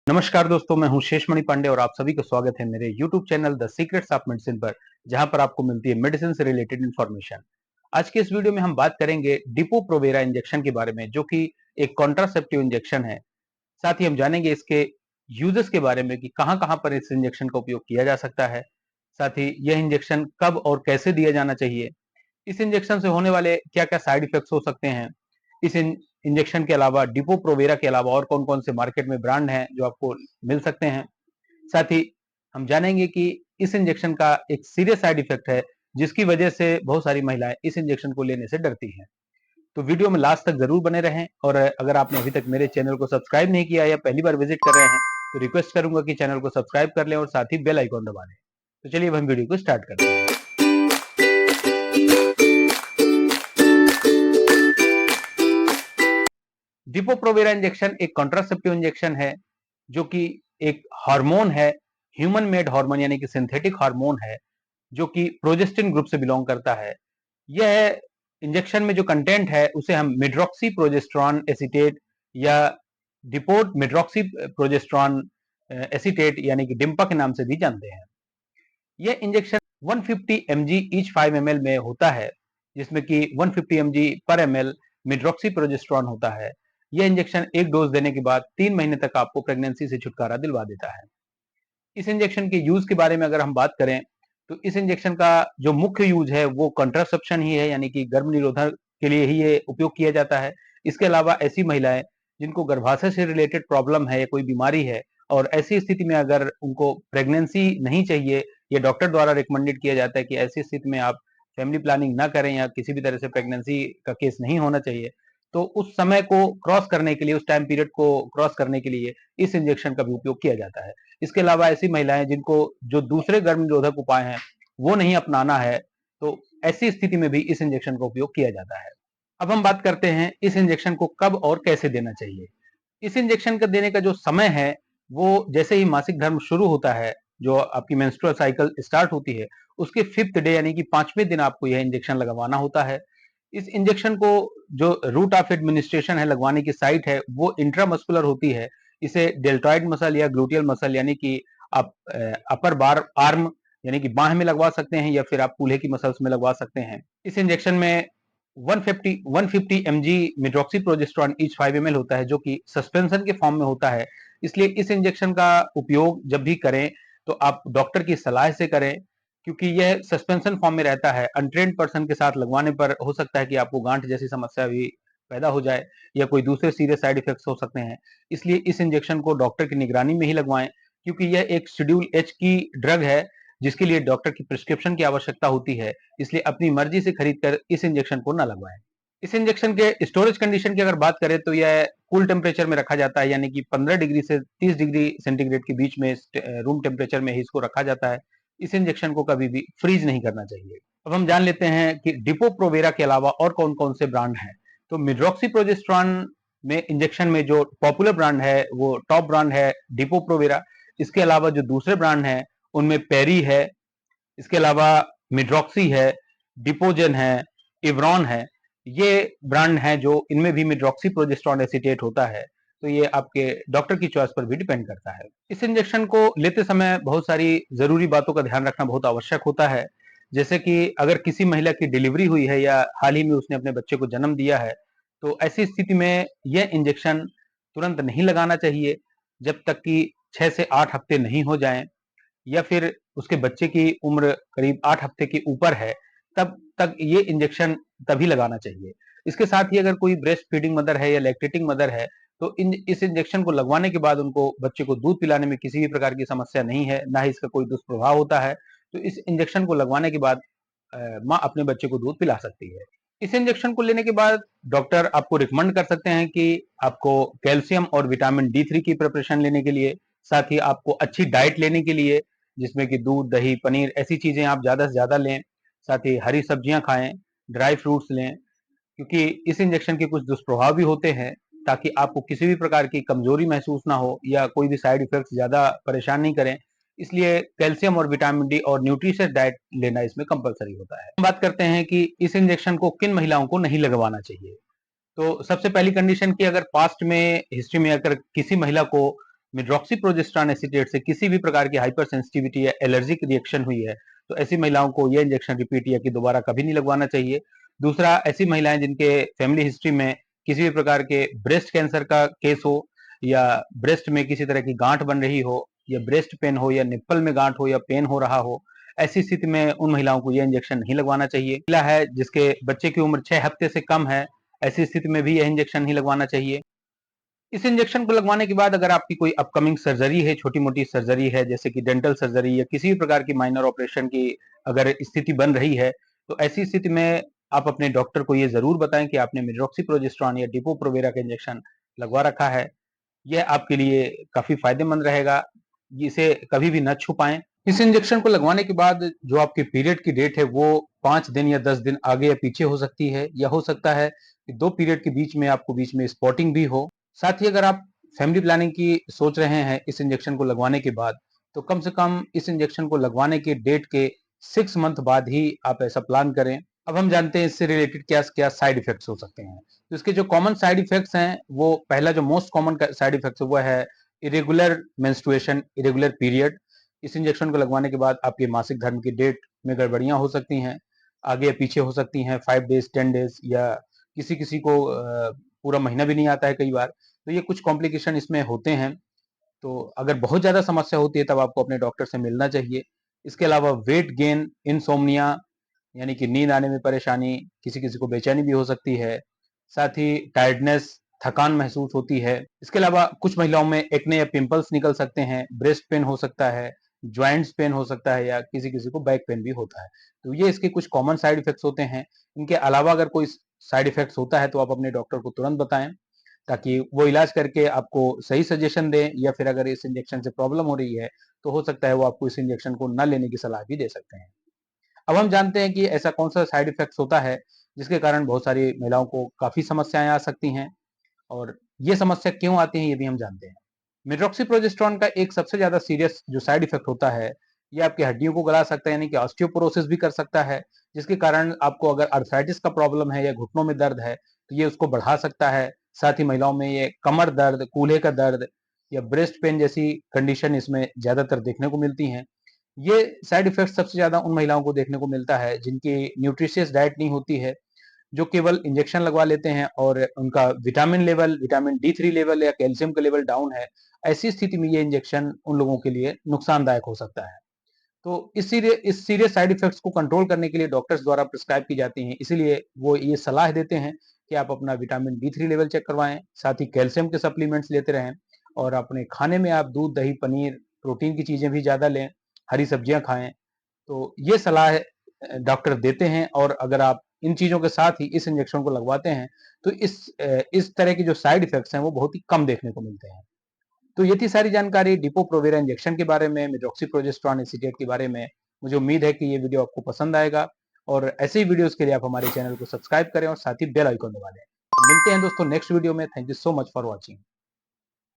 नमस्कार दोस्तों, मैं हूं शेषमणि पांडे और आप सभी का स्वागत है मेरे YouTube channel the secrets of medicine पर, जहां पर आपको मिलती है मेडिसिन से रिलेटेड इन्फॉर्मेशन। आज के इस वीडियो में हम बात करेंगे डिपो प्रोवेरा इंजेक्शन के बारे में, जो कि एक कॉन्ट्रासेप्टिव इंजेक्शन है। साथ ही हम जानेंगे इसके यूजेस के बारे में कि कहां-कहां पर इस इंजेक्शन का उपयोग किया जा सकता है। साथ ही यह इंजेक्शन कब और कैसे दिया जाना चाहिए, इस इंजेक्शन से होने वाले क्या-क्या साइड इफेक्ट्स हो सकते हैं। इस इंजेक्शन के अलावा डिपो प्रोवेरा के अलावा और कौन-कौन से मार्केट में ब्रांड हैं जो आपको मिल सकते हैं। साथ ही हम जानेंगे कि इस इंजेक्शन का एक सीरियस साइड इफेक्ट है, जिसकी वजह से बहुत सारी महिलाएं इस इंजेक्शन को लेने से डरती हैं। तो वीडियो में लास्ट तक जरूर बने रहें और अगर आपने अभी तक मेरे चैनल को सब्सक्राइब नहीं किया या पहली बार विजिट कर रहे हैं तो रिक्वेस्ट करूंगा कि चैनल को सब्सक्राइब कर लें और साथ ही बेल आइकॉन दबा लें। तो चलिए अब हम वीडियो को स्टार्ट करते हैं। डिपो प्रोवेरा इंजेक्शन एक कॉन्ट्रासेप्टिव इंजेक्शन है, जो कि एक हार्मोन है, ह्यूमन मेड हार्मोन यानी कि सिंथेटिक हार्मोन है, जो कि प्रोजेस्टिन ग्रुप से बिलोंग करता है। यह इंजेक्शन में जो कंटेंट है उसे हम मिड्रॉक्सी प्रोजेस्ट्रॉन एसीटेट या डिपोट मिड्रॉक्सी प्रोजेस्ट्रॉन एसीटेट यानी कि डिम्पा के नाम से भी जानते हैं। यह इंजेक्शन 150 mg ईच 5 ml में होता है, जिसमें कि 150 mg पर ml मिड्रॉक्सी प्रोजेस्ट्रॉन होता है। यह इंजेक्शन एक डोज देने के बाद 3 महीने तक आपको प्रेगनेंसी से छुटकारा दिलवा देता है। इस इंजेक्शन के यूज के बारे में अगर हम बात करें तो इस इंजेक्शन का जो मुख्य यूज है वो कंट्रासेप्शन ही है, यानी कि गर्भ निरोधन के लिए ही ये उपयोग किया जाता है। इसके अलावा ऐसी महिलाएं जिनको गर्भाशय से रिलेटेड प्रॉब्लम है या कोई बीमारी है और ऐसी स्थिति में अगर उनको प्रेगनेंसी नहीं चाहिए, ये डॉक्टर द्वारा रिकमेंडेड किया जाता है कि ऐसी स्थिति में आप फैमिली प्लानिंग ना करें या किसी भी तरह से प्रेगनेंसी का केस नहीं होना चाहिए, तो उस समय को क्रॉस करने के लिए, उस टाइम पीरियड को क्रॉस करने के लिए इस इंजेक्शन का भी उपयोग किया जाता है। इसके अलावा ऐसी महिलाएं जिनको जो दूसरे गर्भ निरोधक उपाय हैं वो नहीं अपनाना है, तो ऐसी स्थिति में भी इस इंजेक्शन का उपयोग किया जाता है। अब हम बात करते हैं इस इंजेक्शन को कब और कैसे देना चाहिए। इस इंजेक्शन का देने का जो समय है वो जैसे ही मासिक धर्म शुरू होता है, जो आपकी मेंस्ट्रुअल साइकिल स्टार्ट होती है, उसके 5th डे यानी कि 5वें दिन आपको यह इंजेक्शन लगवाना होता है। इस इंजेक्शन को जो रूट ऑफ एडमिनिस्ट्रेशन है, लगवाने की साइट है, वो इंट्रामस्कुलर होती है। इसे डेल्टॉइड मसल या ग्लूटियल मसल यानी कि आप अपर बार आर्म यानी कि बाह में लगवा सकते हैं या फिर आप कूल्हे की मसल्स में लगवा सकते हैं। इस इंजेक्शन में 150 mg मिड्रॉक्सी प्रोजेस्टेरॉन ईच 5 ml होता है, जो कि सस्पेंशन के फॉर्म में होता है। इसलिए इस इंजेक्शन का उपयोग जब भी करें तो आप डॉक्टर की सलाह से करें, क्योंकि यह सस्पेंशन फॉर्म में रहता है। अनट्रेन्ड पर्सन के साथ लगवाने पर हो सकता है कि आपको गांठ जैसी समस्या भी पैदा हो जाए या कोई दूसरे सीरियस साइड इफेक्ट्स हो सकते हैं। इसलिए इस इंजेक्शन को डॉक्टर की निगरानी में ही लगवाएं, क्योंकि यह एक शेड्यूल एच की ड्रग है जिसके लिए डॉक्टर की प्रिस्क्रिप्शन की आवश्यकता होती है। इसलिए अपनी मर्जी से खरीद कर इस इंजेक्शन को न लगवाएं। इस इंजेक्शन के स्टोरेज कंडीशन की अगर बात करें तो यह कूल टेम्परेचर में रखा जाता है, यानी कि 15 डिग्री से 30 डिग्री सेंटीग्रेड के बीच में रूम टेम्परेचर में ही इसको रखा जाता है। इस इंजेक्शन को कभी भी फ्रीज नहीं करना चाहिए। अब हम जान लेते हैं कि डिपो प्रोवेरा के अलावा और कौन कौन से ब्रांड हैं। तो मिड्रॉक्सी प्रोजेस्टेरॉन में इंजेक्शन में जो पॉपुलर ब्रांड है वो टॉप ब्रांड है डिपो प्रोवेरा। इसके अलावा जो दूसरे ब्रांड हैं उनमें पेरी है, इसके अलावा मिड्रॉक्सी है, डिपोजन है, इवरॉन है। ये ब्रांड हैं जो इनमें भी मिड्रॉक्सी प्रोजेस्टेरॉन एसीटेट होता है। तो ये आपके डॉक्टर की चॉइस पर भी डिपेंड करता है। इस इंजेक्शन को लेते समय बहुत सारी जरूरी बातों का ध्यान रखना बहुत आवश्यक होता है। जैसे कि अगर किसी महिला की डिलीवरी हुई है या हाल ही में उसने अपने बच्चे को जन्म दिया है, तो ऐसी स्थिति में यह इंजेक्शन तुरंत नहीं लगाना चाहिए जब तक कि 6 से 8 हफ्ते नहीं हो जाएं, या फिर उसके बच्चे की उम्र करीब 8 हफ्ते के ऊपर है, तब तक ये इंजेक्शन तभी लगाना चाहिए। इसके साथ ही अगर कोई ब्रेस्ट फीडिंग मदर है या लैक्टेटिंग मदर है, तो इस इंजेक्शन को लगवाने के बाद उनको बच्चे को दूध पिलाने में किसी भी प्रकार की समस्या नहीं है, ना ही इसका कोई दुष्प्रभाव होता है। तो इस इंजेक्शन को लगवाने के बाद माँ अपने बच्चे को दूध पिला सकती है। इस इंजेक्शन को लेने के बाद डॉक्टर आपको रिकमेंड कर सकते हैं कि आपको कैल्शियम और विटामिन D3 की प्रिपरेशन लेने के लिए, साथ ही आपको अच्छी डाइट लेने के लिए, जिसमें कि दूध, दही, पनीर ऐसी चीजें आप ज्यादा से ज्यादा लें। साथ ही हरी सब्जियां खाएं, ड्राई फ्रूट्स लें, क्योंकि इस इंजेक्शन के कुछ दुष्प्रभाव भी होते हैं। ताकि आपको किसी भी प्रकार की कमजोरी महसूस ना हो या कोई भी साइड इफेक्ट्स ज्यादा परेशान नहीं करें, इसलिए कैल्शियम और विटामिन डी और न्यूट्रिशियस डाइट लेना इसमें कंपलसरी होता है। हम बात करते हैं कि इस इंजेक्शन को किन महिलाओं को नहीं लगवाना चाहिए। तो सबसे पहली कंडीशन की, अगर पास्ट में हिस्ट्री में अगर किसी महिला को मिड्रॉक्सीप्रोजेस्टेरॉन एसीटेट से किसी भी प्रकार की हाइपर सेंसिटिविटी या एलर्जिक रिएक्शन हुई है तो ऐसी महिलाओं को यह इंजेक्शन रिपीट या कि दोबारा कभी नहीं लगवाना चाहिए। दूसरा, ऐसी महिलाएं जिनके फैमिली हिस्ट्री में किसी भी प्रकार के ब्रेस्ट कैंसर का केस हो या ब्रेस्ट में किसी तरह की गांठ बन रही हो या ब्रेस्ट पेन हो या निप्पल में गांठ हो या पेन हो रहा हो, ऐसी स्थिति में उन महिलाओं को यह इंजेक्शन नहीं लगवाना चाहिए। महिला है जिसके बच्चे की उम्र 6 हफ्ते से कम है, ऐसी स्थिति में भी यह इंजेक्शन नहीं लगवाना चाहिए। इस इंजेक्शन को लगवाने के बाद अगर आपकी कोई अपकमिंग सर्जरी है, छोटी मोटी सर्जरी है जैसे कि डेंटल सर्जरी या किसी भी प्रकार की माइनर ऑपरेशन की अगर स्थिति बन रही है, तो ऐसी स्थिति में आप अपने डॉक्टर को ये जरूर बताएं कि आपने मिड्रॉक्सीप्रोजेस्टेरॉन या डिपो-प्रोवेरा का इंजेक्शन लगवा रखा है। यह आपके लिए काफी फायदेमंद रहेगा, इसे कभी भी न छुपाएं। इस इंजेक्शन को लगवाने के बाद जो आपकी पीरियड की डेट है वो 5 दिन या 10 दिन आगे या पीछे हो सकती है, या हो सकता है कि 2 पीरियड के बीच में आपको बीच में स्पॉटिंग भी हो। साथ ही अगर आप फैमिली प्लानिंग की सोच रहे हैं इस इंजेक्शन को लगवाने के बाद, तो कम से कम इस इंजेक्शन को लगवाने के डेट के 6 मंथ बाद ही आप ऐसा प्लान करें। अब हम जानते हैं इससे रिलेटेड क्या क्या साइड इफेक्ट्स हो सकते हैं। तो इसके जो कॉमन साइड इफेक्ट्स हैं, वो पहला जो मोस्ट कॉमन साइड इफेक्ट्स वो है इरेगुलर मेंस्ट्रुएशन, इरेगुलर पीरियड। इस इंजेक्शन को लगवाने के बाद आपके मासिक धर्म की डेट में गड़बड़ियां हो सकती हैं, आगे या पीछे हो सकती हैं, 5 डेज 10 डेज, या किसी किसी को पूरा महीना भी नहीं आता है कई बार। तो ये कुछ कॉम्प्लिकेशन इसमें होते हैं। तो अगर बहुत ज्यादा समस्या होती है तब आपको अपने डॉक्टर से मिलना चाहिए। इसके अलावा वेट गेन, इनसोम्निया यानी कि नींद आने में परेशानी, किसी किसी को बेचैनी भी हो सकती है, साथ ही टायर्डनेस, थकान महसूस होती है। इसके अलावा कुछ महिलाओं में एक्ने या पिंपल्स निकल सकते हैं, ब्रेस्ट पेन हो सकता है, ज्वाइंट्स पेन हो सकता है, या किसी किसी को बैक पेन भी होता है। तो ये इसके कुछ कॉमन साइड इफेक्ट्स होते हैं। इनके अलावा अगर कोई साइड इफेक्ट्स होता है तो आप अपने डॉक्टर को तुरंत बताएं, ताकि वो इलाज करके आपको सही सजेशन दें, या फिर अगर इस इंजेक्शन से प्रॉब्लम हो रही है तो हो सकता है वो आपको इस इंजेक्शन को न लेने की सलाह भी दे सकते हैं। अब हम जानते हैं कि ऐसा कौन सा साइड इफेक्ट्स होता है जिसके कारण बहुत सारी महिलाओं को काफी समस्याएं आ सकती हैं, और ये समस्या क्यों आती है ये भी हम जानते हैं। मिड्रॉक्सीप्रोजेस्टेरॉन का एक सबसे ज्यादा सीरियस जो साइड इफेक्ट होता है, ये आपकी हड्डियों को गला सकता है, यानी कि ऑस्टियोपोरोसिस भी कर सकता है, जिसके कारण आपको अगर अर्थराइटिस का प्रॉब्लम है या घुटनों में दर्द है तो ये उसको बढ़ा सकता है। साथ ही महिलाओं में ये कमर दर्द, कूल्हे का दर्द या ब्रेस्ट पेन जैसी कंडीशन इसमें ज्यादातर देखने को मिलती हैं। ये साइड इफेक्ट सबसे ज्यादा उन महिलाओं को देखने को मिलता है जिनकी न्यूट्रिशियस डाइट नहीं होती है, जो केवल इंजेक्शन लगवा लेते हैं और उनका vitamin level, vitamin D3 level या कैल्शियम का लेवल डाउन है। ऐसी स्थिति में ये इंजेक्शन उन लोगों के लिए नुकसानदायक हो सकता है। तो इस सीरियस साइड इफेक्ट्स को कंट्रोल करने के लिए डॉक्टर्स द्वारा प्रिस्क्राइब की जाती हैं, इसीलिए वो ये सलाह देते हैं कि आप अपना विटामिन D3 लेवल चेक करवाएं, साथ ही कैल्शियम के सप्लीमेंट्स लेते रहें, और अपने खाने में आप दूध, दही, पनीर, प्रोटीन की चीजें भी ज्यादा लें, हरी सब्जियां खाएं। तो ये सलाह डॉक्टर देते हैं, और अगर आप इन चीजों के साथ ही इस इंजेक्शन को लगवाते हैं तो इस तरह के जो साइड इफेक्ट्स हैं वो बहुत ही कम देखने को मिलते हैं। तो ये थी सारी जानकारी डिपो प्रोवेरा इंजेक्शन के बारे में, मिड्रॉक्सीप्रोजेस्टेरॉन एसीटेट के बारे में। मुझे उम्मीद है कि ये वीडियो आपको पसंद आएगा, और ऐसे ही वीडियोस के लिए आप हमारे चैनल को सब्सक्राइब करें और साथ ही बेल आइकन दबा दें। मिलते हैं दोस्तों नेक्स्ट वीडियो में। Thank you so much for watching.